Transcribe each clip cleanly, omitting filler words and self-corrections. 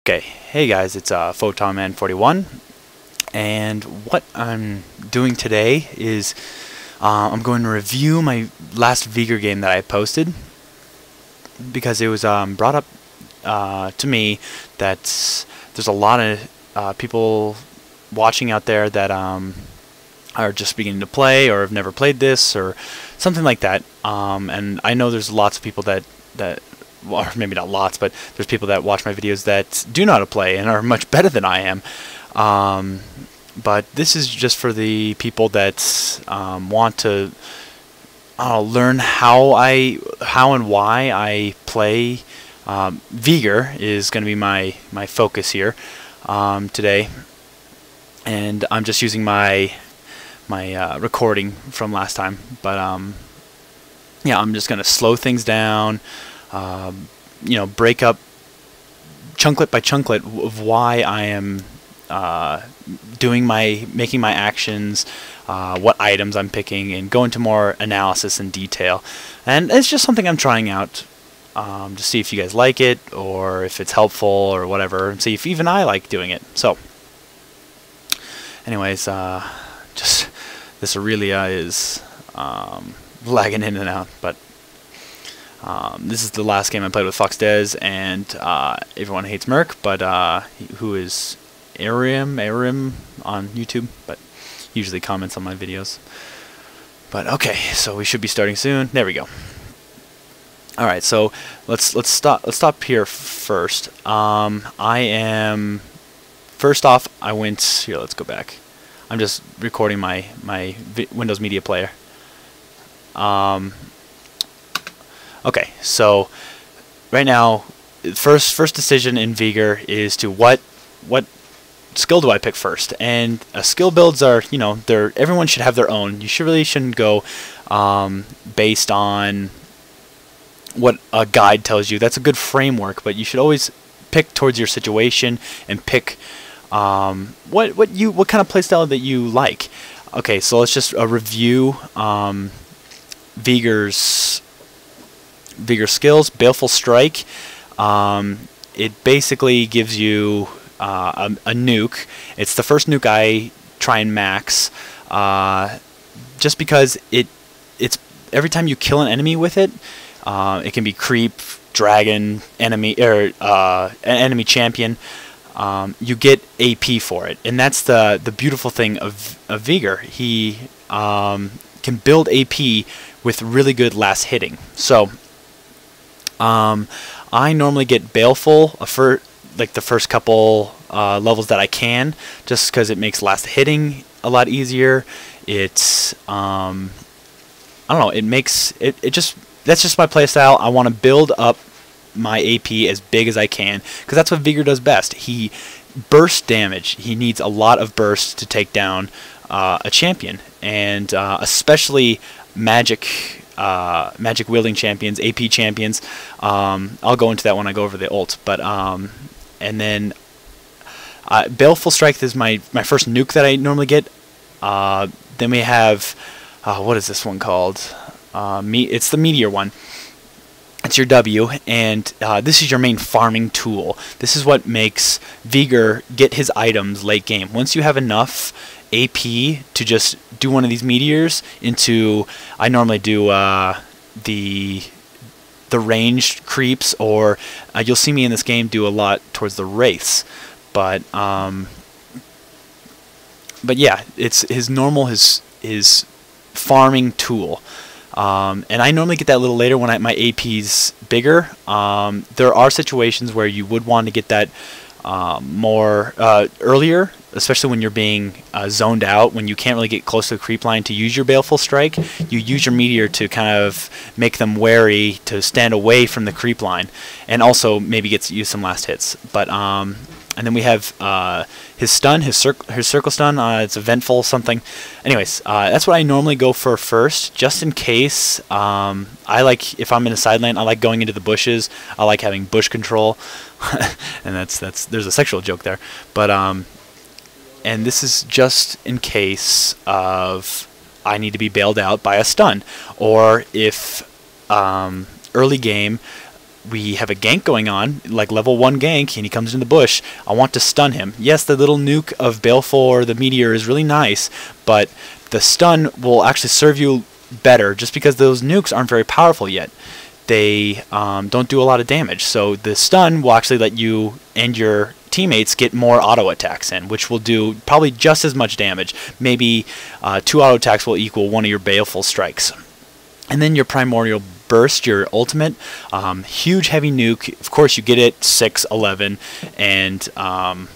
Okay, hey guys, it's PhotonMan41, and what I'm doing today is I'm going to review my last Vigor game that I posted, because it was brought up to me that there's a lot of people watching out there that are just beginning to play or have never played this or something like that, and I know there's lots of people that or maybe not lots, but there's people that watch my videos that do know how to play and are much better than I am. But this is just for the people that want to learn how and why I play. Vigor is going to be my focus here today, and I'm just using my recording from last time. But yeah, I'm just going to slow things down. Break up chunklet by chunklet of why I am making my actions, what items I'm picking, and go into more analysis and detail. And it's just something I'm trying out to see if you guys like it, or if it's helpful, or whatever, and see if even I like doing it. So, anyways, just this Aurelia is lagging in and out, but this is the last game I played with FoxDez, and everyone hates Merc, but who is Arim on YouTube, but usually comments on my videos. But okay, so we should be starting soon. There we go. All right, so let's stop here first. I am first off. I went here. Let's go back. I'm just recording my Windows Media Player. Okay, so right now, first decision in Vigor is to what skill do I pick first? And skill builds are, everyone should have their own. You really shouldn't go based on what a guide tells you. That's a good framework, but you should always pick towards your situation and pick what kind of playstyle that you like. Okay, so let's just review Vigor skills. Baleful Strike. It basically gives you a nuke. It's the first nuke I try and max, just because it's every time you kill an enemy with it, it can be creep, dragon, enemy, or enemy champion. You get AP for it, and that's the beautiful thing of Vigor. He can build AP with really good last hitting. So I normally get Baleful for like the first couple levels that I can, just because it makes last hitting a lot easier. It's I don't know. It makes that's just my playstyle. I want to build up my AP as big as I can, because that's what Vigor does best. He bursts damage. He needs a lot of bursts to take down a champion, and especially magic wielding champions, AP champions. I'll go into that when I go over the ult. But and then Baleful Strike is my first nuke that I normally get. Then we have what is this one called? It's the Meteor one. It's your W, and this is your main farming tool. This is what makes Vigor get his items late game. Once you have enough AP to just do one of these meteors into, I normally do the ranged creeps, or you'll see me in this game do a lot towards the wraiths. But yeah, it's his farming tool. And I normally get that a little later when my AP's bigger. There are situations where you would want to get that more earlier, especially when you're being zoned out, when you can't really get close to the creep line to use your Baleful Strike. You use your Meteor to kind of make them wary, to stand away from the creep line, and also maybe use some last hits. But and then we have his stun, his circle stun. It's eventful something. Anyways, that's what I normally go for first, just in case. I like, if I'm in a side lane, I like going into the bushes. I like having bush control, and there's a sexual joke there. But and this is just in case of I need to be bailed out by a stun, or if early game we have a gank going on, like level 1 gank, and he comes in the bush, I want to stun him. Yes, the little nuke of Baleful or the Meteor is really nice, but the stun will actually serve you better just because those nukes aren't very powerful yet. They don't do a lot of damage, so the stun will actually let you and your teammates get more auto attacks in, which will do probably just as much damage. Maybe 2 auto attacks will equal 1 of your Baleful strikes. And then your Primordial Burst, your ultimate, huge heavy nuke. Of course, you get it 6, 11, and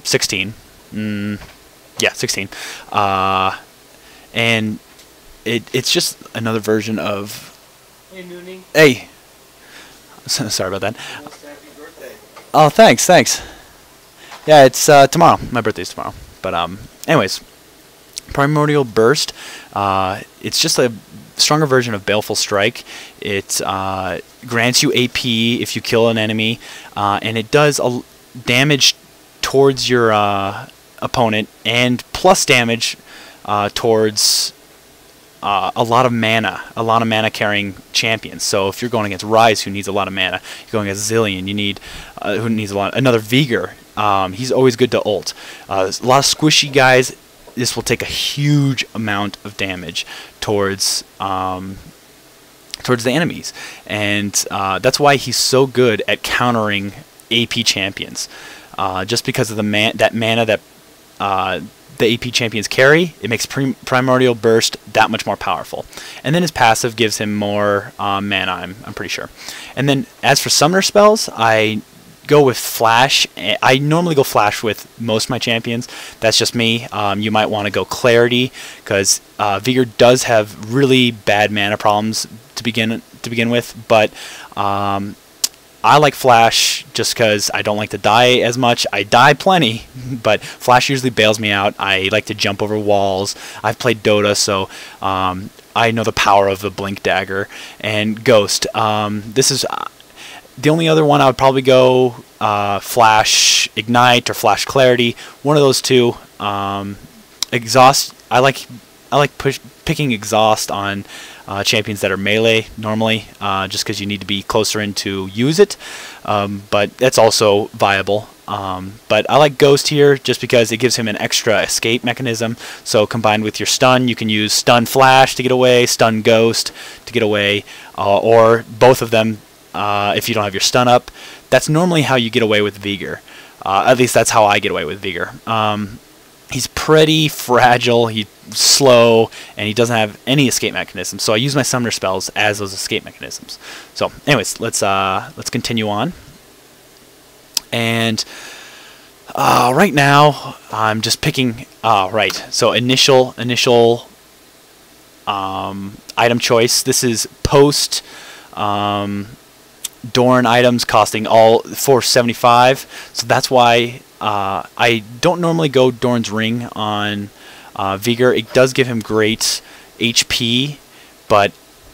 16. Yeah, 16. And it's just another version of... Hey, Noonie. Hey. Sorry about that. Happy birthday. Oh, thanks. Yeah, it's tomorrow. My birthday's tomorrow. But anyways, Primordial Burst. It's just a stronger version of Baleful Strike. It grants you AP if you kill an enemy, and it does damage towards your opponent and plus damage towards a lot of mana carrying champions. So if you're going against Ryze, who needs a lot of mana, you're going against Zilean, you need who needs a lot. Another Veigar, he's always good to ult. There's a lot of squishy guys. This will take a huge amount of damage towards the enemies, and that's why he's so good at countering AP champions. Just because of that mana that the AP champions carry, it makes Primordial Burst that much more powerful. And then his passive gives him more mana, I'm pretty sure. And then as for summoner spells, I go with Flash. I normally go Flash with most of my champions. That's just me. You might want to go Clarity, because Veigar does have really bad mana problems to begin with, but I like Flash just because I don't like to die as much. I die plenty, but Flash usually bails me out. I like to jump over walls. I've played Dota, so I know the power of the Blink Dagger. And Ghost. This is the only other one I would probably go Flash Ignite or Flash Clarity. One of those two. Exhaust. I like picking Exhaust on champions that are melee normally, just because you need to be closer in to use it, but that's also viable. But I like Ghost here just because it gives him an extra escape mechanism. So combined with your stun, you can use Stun Flash to get away, Stun Ghost to get away, or both of them if you don't have your stun up. That's normally how you get away with Veigar. At least that's how I get away with Veigar. He's pretty fragile, he's slow, and he doesn't have any escape mechanisms. So I use my summoner spells as those escape mechanisms. So, anyways, let's continue on. And right now I'm just picking. Right. So initial item choice. This is post Dorn items costing all $475. So that's why. I don't normally go Dorn's Ring on Veigar. It does give him great HP, but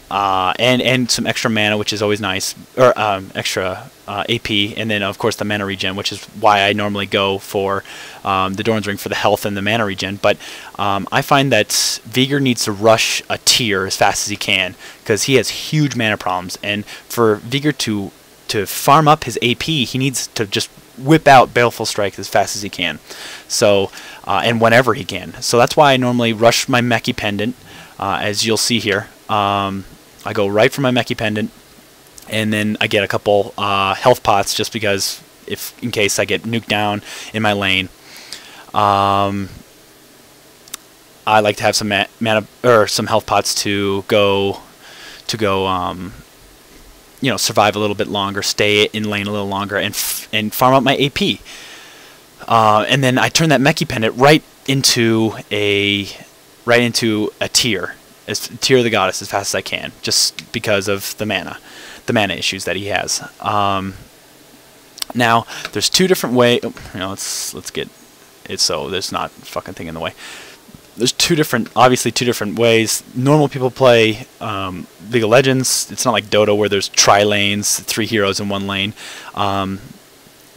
and some extra mana, which is always nice, or extra AP, and then of course the mana regen, which is why I normally go for the Dorn's Ring for the health and the mana regen. But I find that Veigar needs to rush a tier as fast as he can because he has huge mana problems, and for Veigar to farm up his AP, he needs to just whip out Baleful Strike as fast as he can, so and whenever he can. So that's why I normally rush my Mechie Pendant, as you'll see here. I go right for my Mechie Pendant, and then I get a couple health pots just because in case I get nuked down in my lane. I like to have some mana or some health pots to go survive a little bit longer, stay in lane a little longer, and farm up my AP. And then I turn that Mechie Pendant right into a tier of the Goddess as fast as I can, just because of the mana issues that he has. Now there's two different ways. Let's get it so there's not fucking thing in the way. There's obviously two different ways. Normal people play League of Legends. It's not like Dota where there's tri-lanes, 3 heroes in 1 lane.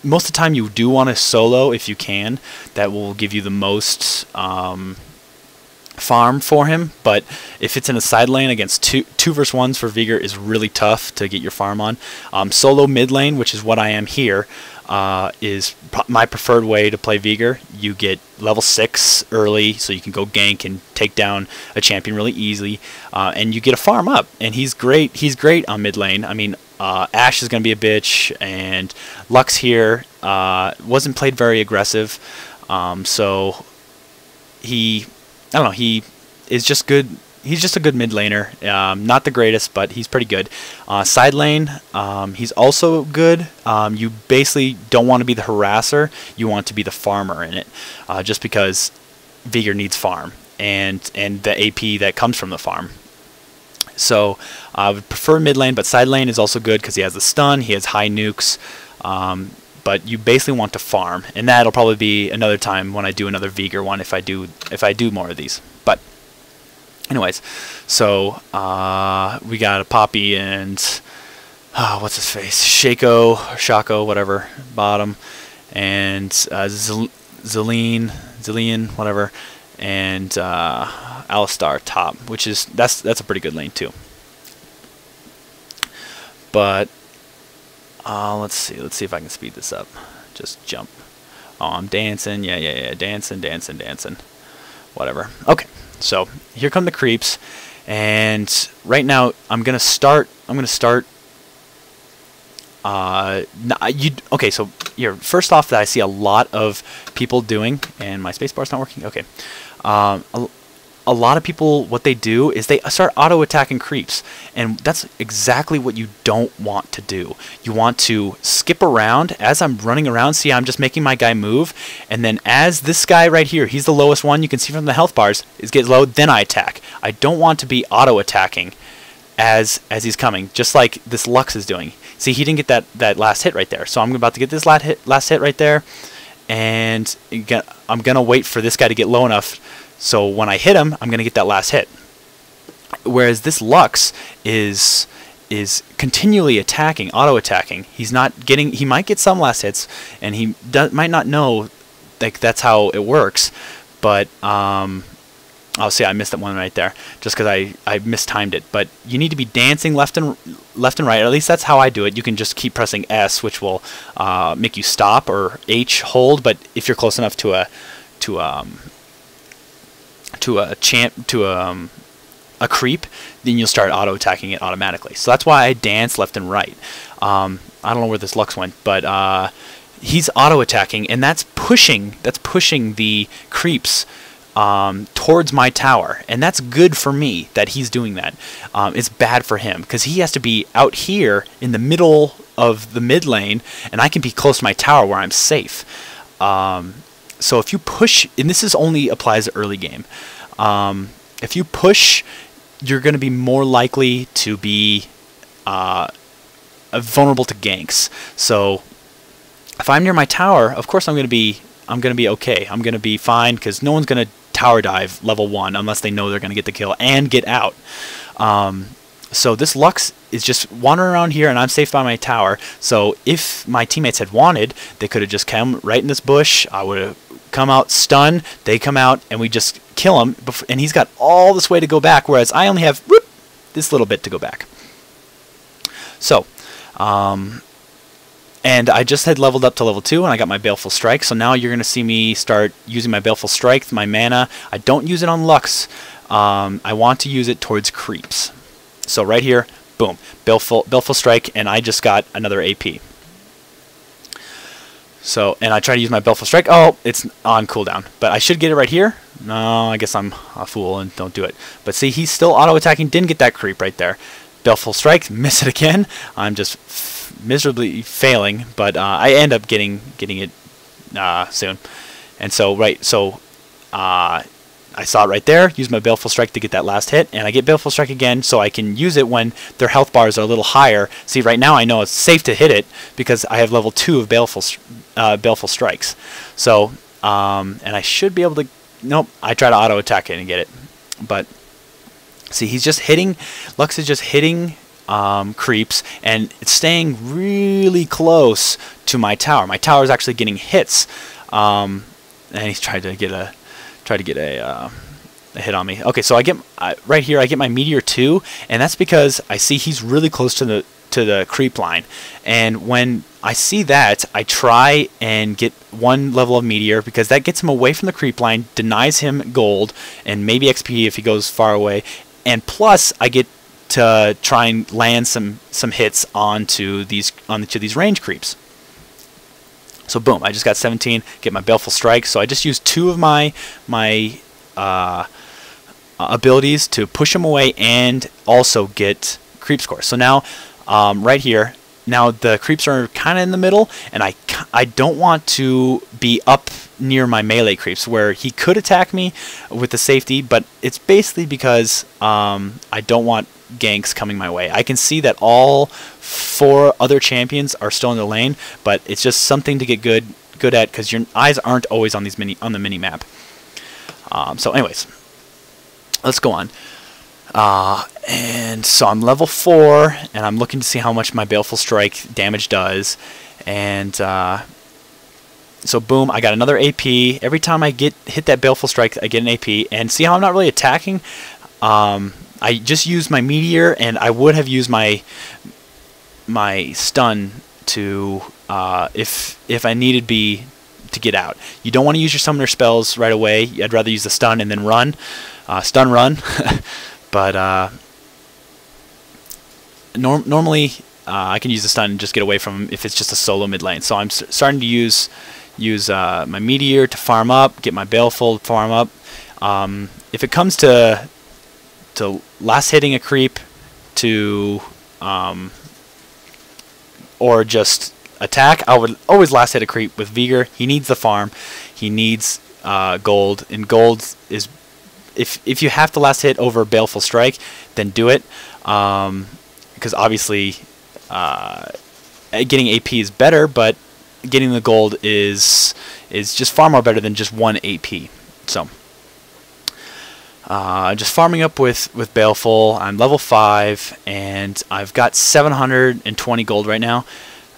Most of the time you do want to solo if you can. That will give you the most farm for him, but if it's in a side lane against two versus ones for Vigor is really tough to get your farm on. Solo mid lane, which is what I am here, is my preferred way to play Vigor. You get level 6 early, so you can go gank and take down a champion really easily, and you get a farm up. And he's great. He's great on mid lane. I mean, Ashe is going to be a bitch, and Lux here wasn't played very aggressive, so I don't know, he is just good. He's just a good mid laner. Not the greatest, but he's pretty good. Side lane, he's also good. You basically don't want to be the harasser. You want to be the farmer in it, just because Vigor needs farm and the AP that comes from the farm. So I would prefer mid lane, but side lane is also good because he has the stun. He has high nukes. But you basically want to farm, and that'll probably be another time when I do another Vigor one if I do more of these. But anyways, so we got a Poppy and what's his face, Shaco, whatever, bottom, and Zillion, whatever, and Alistar top, which is that's a pretty good lane too. But let's see if I can speed this up. Just jump. Oh, I'm dancing. Yeah. Dancing. Whatever. Okay. So here come the creeps, and right now I'm gonna start. Okay. So here, first off, that I see a lot of people doing, and my spacebar's not working. Okay. A lot of people, what they do is they start auto-attacking creeps, and that's exactly what you don't want to do. You want to skip around. As I'm running around, see, I'm just making my guy move, and then as this guy right here, he's the lowest one, you can see from the health bars, is gets low, then I attack. I don't want to be auto-attacking as he's coming, just like this Lux is doing. See, he didn't get that last hit right there, so I'm about to get this last hit right there, and I'm going to wait for this guy to get low enough. So when I hit him, I'm going to get that last hit. Whereas this Lux is continually attacking, auto-attacking. He's not getting. He might get some last hits, and he might not know like that's how it works. But I'll see. I missed that one right there, just because I mistimed it. But you need to be dancing left and right. Or at least that's how I do it. You can just keep pressing S, which will make you stop, or H hold. But if you're close enough to a creep, then you'll start auto-attacking it automatically. So that's why I dance left and right. I don't know where this Lux went, but he's auto-attacking, and that's pushing the creeps towards my tower, and that's good for me that he's doing that. It's bad for him because he has to be out here in the middle of the mid lane, and I can be close to my tower where I'm safe. So if you push, and this is only applies to early game, if you push, you're going to be more likely to be vulnerable to ganks. So if I'm near my tower, of course I'm going to be okay. I'm going to be fine because no one's going to tower dive level 1 unless they know they're going to get the kill and get out. So this Lux is just wandering around here, and I'm safe by my tower. So if my teammates had wanted, they could have just come right in this bush. I would have come out, stun, they come out, and we just kill him. And he's got all this way to go back, whereas I only have whoop, this little bit to go back. So, and I just had leveled up to level 2, and I got my Baleful Strike. So now you're going to see me start using my Baleful Strike, my mana. I don't use it on Lux. I want to use it towards creeps. So right here, boom, Baleful Strike, and I just got another AP. So, and I try to use my Baleful Strike. Oh, it's on cooldown, but I should get it right here. No, I guess I'm a fool and don't do it. But see, he's still auto-attacking, didn't get that creep right there. Baleful Strike, miss it again. I'm just miserably failing, but I end up getting it soon. And so, I saw it right there, use my Baleful Strike to get that last hit, and I get Baleful Strike again so I can use it when their health bars are a little higher. See, right now I know it's safe to hit it because I have level 2 of Baleful Strikes. So, and I should be able to, nope, I try to auto-attack it and get it. But, see, he's just hitting, Lux is just hitting creeps, and it's staying really close to my tower. My tower is actually getting hits, and he's trying to get a a hit on me. Okay, so I get right here. I get my Meteor 2, and that's because I see he's really close to the creep line. And when I see that, I try and get one level of Meteor because that gets him away from the creep line, denies him gold and maybe XP if he goes far away, and plus I get to try and land some hits onto these range creeps. So boom, I just got 17, get my Baleful Strike. So I just used 2 of my abilities to push him away and also get creep score. So now right here, now the creeps are kind of in the middle, and I don't want to be up near my melee creeps where he could attack me with the safety, but it's basically because I don't want ganks coming my way. I can see that all 4 other champions are still in the lane, but it's just something to get good at because your eyes aren't always on the mini map. So anyways, let's go on. And so I'm level 4, and I'm looking to see how much my Baleful Strike damage does. And so boom, I got another AP. Every time I hit that Baleful Strike, I get an AP. And see how I'm not really attacking? I just used my Meteor, and I would have used my stun to if I needed be to get out. You don't want to use your summoner spells right away. I'd rather use the stun and then run, stun run. But normally I can use the stun and just get away from him if it's just a solo mid lane. So I'm starting to use my Meteor to farm up, get my Baleful to farm up. If it comes to last hitting a creep to or just attack, I would always last hit a creep with Vigor. He needs the farm, he needs gold, and gold is if you have to last hit over Baleful Strike, then do it, because obviously getting AP is better, but getting the gold is just far more better than just 1 AP. So just farming up with Baleful. I'm level 5, and I've got 720 gold right now.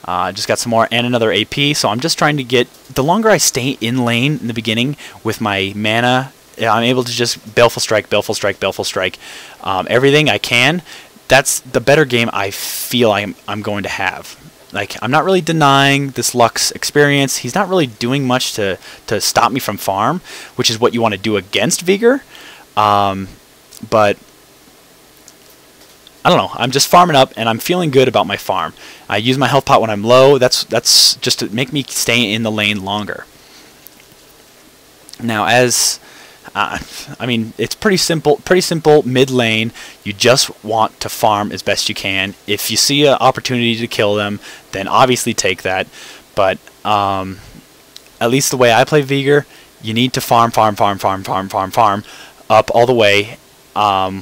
Just got some more and another AP, so I'm just trying to get... The longer I stay in lane in the beginning with my mana, I'm able to just Baleful Strike, Baleful Strike, Baleful Strike, everything I can. That's the better game I feel I'm going to have. Like, I'm not really denying this Lux experience. He's not really doing much to stop me from farm, which is what you want to do against Vigor. But I don't know. I'm just farming up, and I'm feeling good about my farm. I use my health pot when I'm low. That's just to make me stay in the lane longer. Now, as I mean, it's pretty simple mid lane. You just want to farm as best you can. If you see an opportunity to kill them, then obviously take that. But at least the way I play Vigor, you need to farm up all the way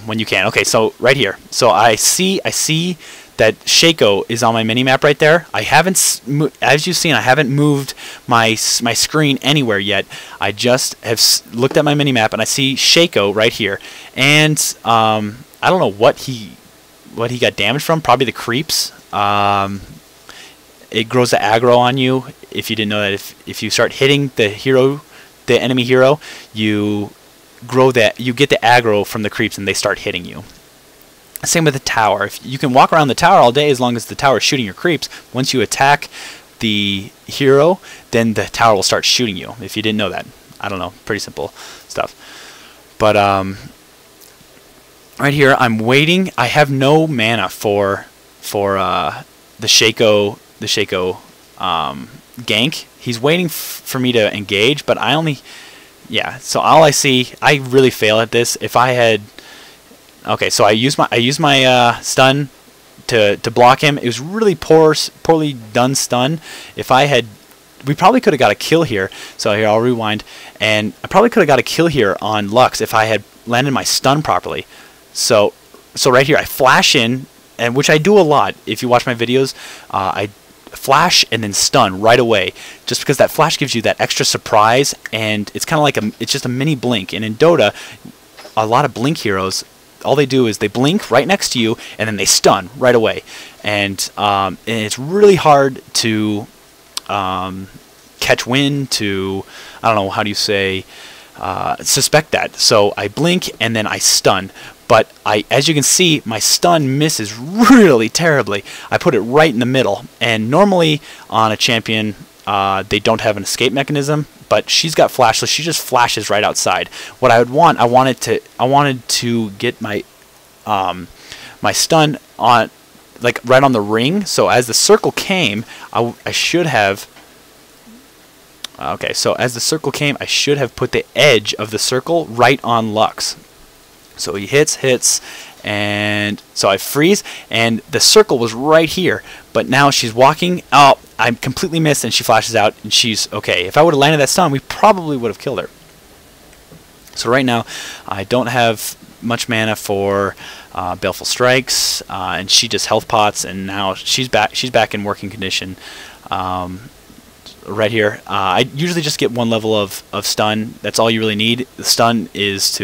when you can. Okay, so right here. So I see that Shaco is on my mini-map right there. I haven't, as you've seen, I haven't moved my screen anywhere yet. I just have looked at my mini-map, and I see Shaco right here. And I don't know what he got damaged from. Probably the creeps. It grows the aggro on you. If you didn't know that, if you start hitting the enemy hero, you get the aggro from the creeps, and they start hitting you. Same with the tower. If you can walk around the tower all day as long as the tower is shooting your creeps. Once you attack the hero, then the tower will start shooting you. If you didn't know that, I don't know. Pretty simple stuff. But right here, I'm waiting. I have no mana for the Shaco gank. He's waiting for me to engage, but I only. Yeah. So all I see, I really fail at this. If I had. Okay, so I use my stun to block him. It was really poorly done stun. If I had, we probably could have got a kill here. So here, I'll rewind, and I probably could have got a kill here on Lux if I had landed my stun properly. So right here, I flash in, and which I do a lot. If you watch my videos, I flash and then stun right away, just because that flash gives you that extra surprise, and it's kind of like it's just a mini blink. And in Dota, a lot of blink heroes, all they do is they blink right next to you, and then they stun right away. And it's really hard to catch wind, to, I don't know, how do you say, suspect that. So I blink and then I stun. But as you can see, my stun misses really terribly. I put it right in the middle, and normally on a champion, they don't have an escape mechanism, but she's got flashless. She just flashes right outside. What I wanted to get my my stun on, like, right on the ring. So as the circle came, I should have. Okay, so as the circle came, I should have put the edge of the circle right on Lux. So he hits, and so I freeze, and the circle was right here. But now she's walking. Oh, I completely missed, and she flashes out, and she's okay. If I would have landed that stun, we probably would have killed her. So right now, I don't have much mana for Baleful Strikes, and she just health pots, and now she's back. She's back in working condition. Right here, I usually just get 1 level of stun. That's all you really need. The stun is to